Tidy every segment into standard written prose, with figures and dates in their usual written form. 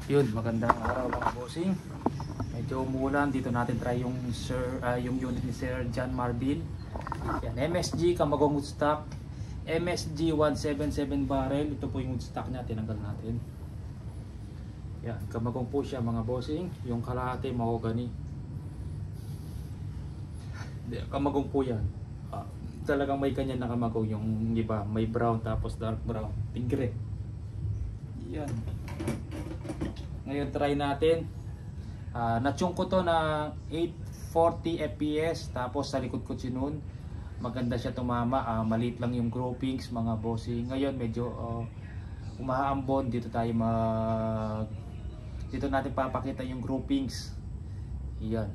Yun, magandang araw mga bossing. Medyo umuulan dito, natin try yung yung unit ni Sir John Marvin. Yan, MSG Camagong Woodstock, MSG 177 barrel. Ito po yung woodstock niya, tinanggal natin. Yan, Camagong po siya mga bossing. Yung kalahati mahogany. Camagong po yan. Talagang may kanya na Camagong. Yung iba may brown tapos dark brown, tigre. Yan. Ngayon try natin. Natune ko to na 840 fps, tapos sa likod ko sinun. Maganda siya tumama. Maliit lang yung groupings mga bossing. Ngayon medyo umaambon. Dito natin papakita yung groupings. Yan.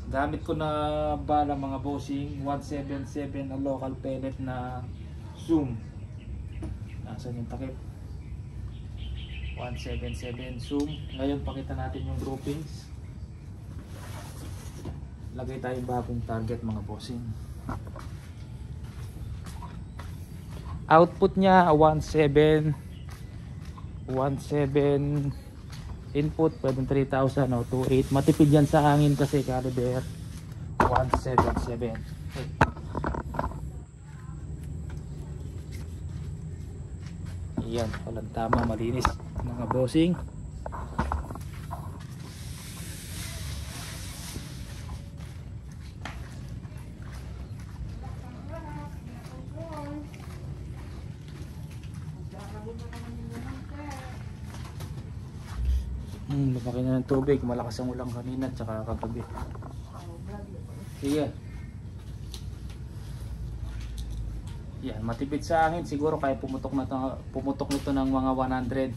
Gamit ko na bala mga bossing 177 na local pellet na zoom. Nasaan yung takip? 177 zoom. Ngayon pakita natin yung groupings. Lagay tayong bagong target mga bossing. Output niya 17 input, pwedeng 3,000 o 28. Matipid yan sa hangin kasi caliber 177. Yan, walang tama, malinis mga bossing. Lumaki na ng tubig, malakas ang ulang kanina at saka kagabi. Sige. Yan, matipid sa hangin siguro kaya pumutok nito ng mga 100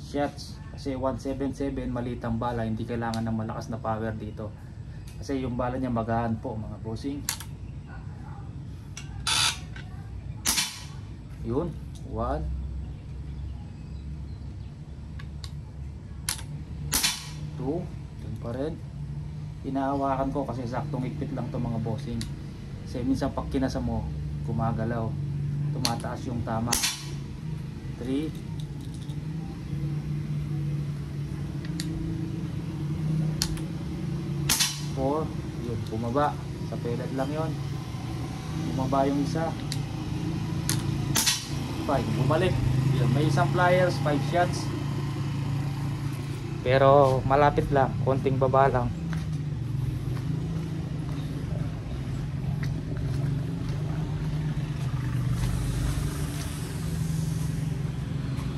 shots kasi 177 maliit ang bala, hindi kailangan ng malakas na power dito kasi yung bala niya magaan po mga bossing. Yun, 1 2, yun pa rin. Inahawakan ko kasi saktong ikpit lang to mga bossing kasi minsan pag kinasa mo gumagalaw, tumataas yung tama. 3 4, yun, bumaba sa pellet lang yon, bumaba yung isa. 5, bumalik yun, may isang pliers, 5 shots pero malapit lang, konting baba lang.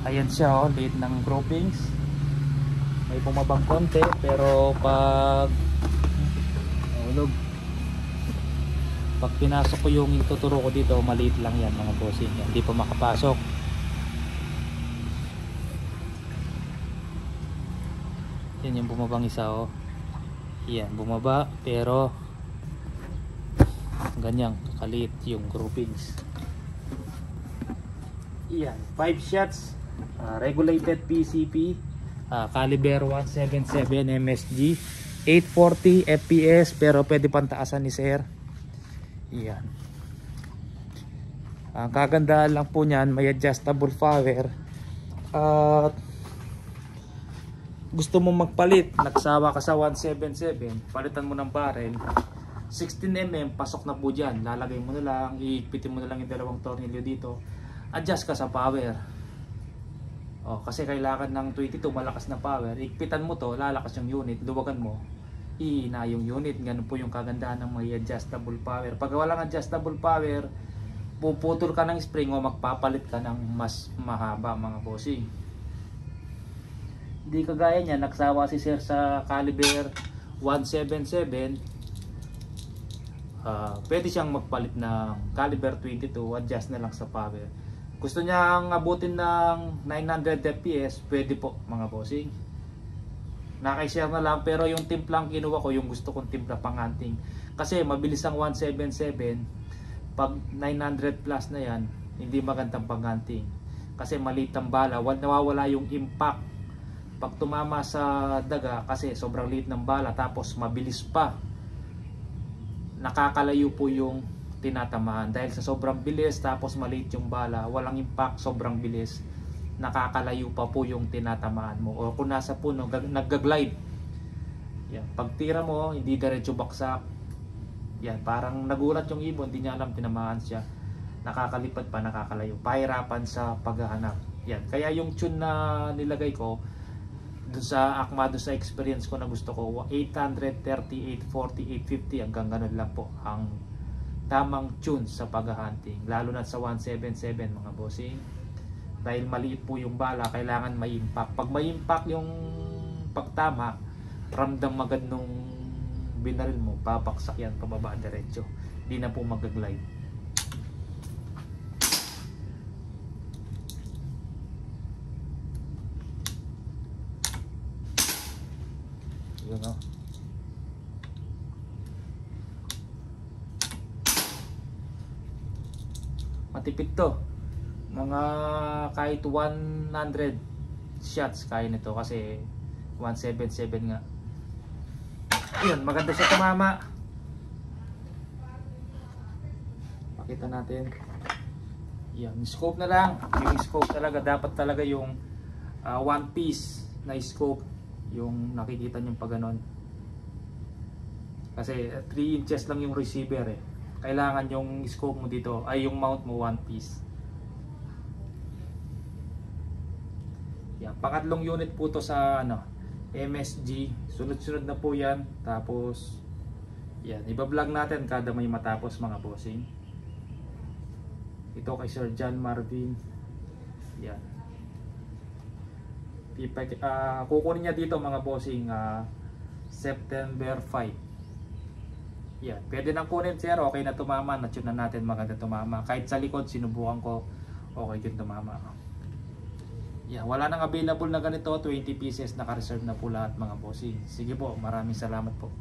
Ayan siya, oh, liit ng groupings. May bumabang konti pero pag ulog, pag pinasok ko yung ituturo ko dito, maliit lang yan mga bossing, hindi pa makapasok. Yan yung bumabang isa, oh. Yan, bumaba pero ganyang kakaliit yung groupings. Yan, 5 shots. Regulated PCP, caliber 177 MSG, 840 fps pero pwede pantaasan ni sir. Yan. Ang kagandahan lang po niyan, may adjustable power. Gusto mo magpalit, nagsawa ka sa 177, palitan mo ng barrel 16mm, pasok na po dyan. Lalagay mo na lang, iikpitin mo na lang yung dalawang tornilyo dito, adjust ka sa power. Kasi kailangan ng 22 malakas na power, ikpitan mo to, lalakas yung unit, luwagan mo, ihina yung unit. Ganun po yung kagandahan ng may adjustable power. Pag walang adjustable power, puputol ka ng spring o magpapalit ka ng mas mahaba mga bossing. Hindi kagaya niya, nagsawa si sir sa caliber 177, pwede siyang magpalit ng caliber 22, adjust na lang sa power. Gusto niyang abutin ng 900 fps, pwede po mga bossing. Nakaishare na lang, pero yung timplang kinuha ko, yung gusto kong timpla pang hunting. Kasi mabilis ang 177, pag 900 plus na yan, hindi magandang pang hunting. Kasi maliit ang bala, nawawala yung impact pag tumama sa daga kasi sobrang liit ng bala, tapos mabilis pa. Nakakalayo po yung tinatamaan dahil sa sobrang bilis, tapos maliit yung bala, walang impact, sobrang bilis, nakakalayo pa po yung tinatamaan mo. O kung nasa puno, nagga-glide. Yan. Pag tira mo, hindi diretso baksak. Yan. Parang nagulat yung ibon, hindi niya alam, tinamaan siya. Nakakalipad pa, nakakalayo. Pahirapan sa paghahanap. Yan. Kaya yung tune na nilagay ko, doon sa akma, doon sa experience ko na gusto ko, 830, 840, 850, hanggang ganun lang po ang tamang tune sa paghahunting. Lalo na sa 177 mga bossing. Dahil maliit po yung bala, kailangan may impact. Pag may impact yung pagtama, ramdam agad nung binaril mo, papaksak yan pababa diretso. Hindi na po mag-glide. Yun o. Matipid to. Mga kahit 100 shots kaya nito kasi 177 nga. Yun, maganda siya tumama. Pakita natin. Yan, scope na lang. Yung scope talaga, dapat talaga yung one piece na scope yung nakikita nyo pa ganon. Kasi 3 inches lang yung receiver eh. Kailangan yung scope mo dito, ay yung mount mo one piece. Yan, pangatlong unit po to sa MSG. Sunod-sunod na po yan. Tapos yan, iba-vlog natin kada may matapos mga bossing. Ito kay Sir John Marvin. Yan. Kukunin niya dito mga bossing September 5. Yan, pwede nang kunin sir, okay na tumama, na-tune na natin, maganda tumama. Kahit sa likod sinubukan ko, okay din tumama. Yan, wala nang available na ganito, 20 pieces, naka-reserve na po lahat mga bossing. Sige po, maraming salamat po.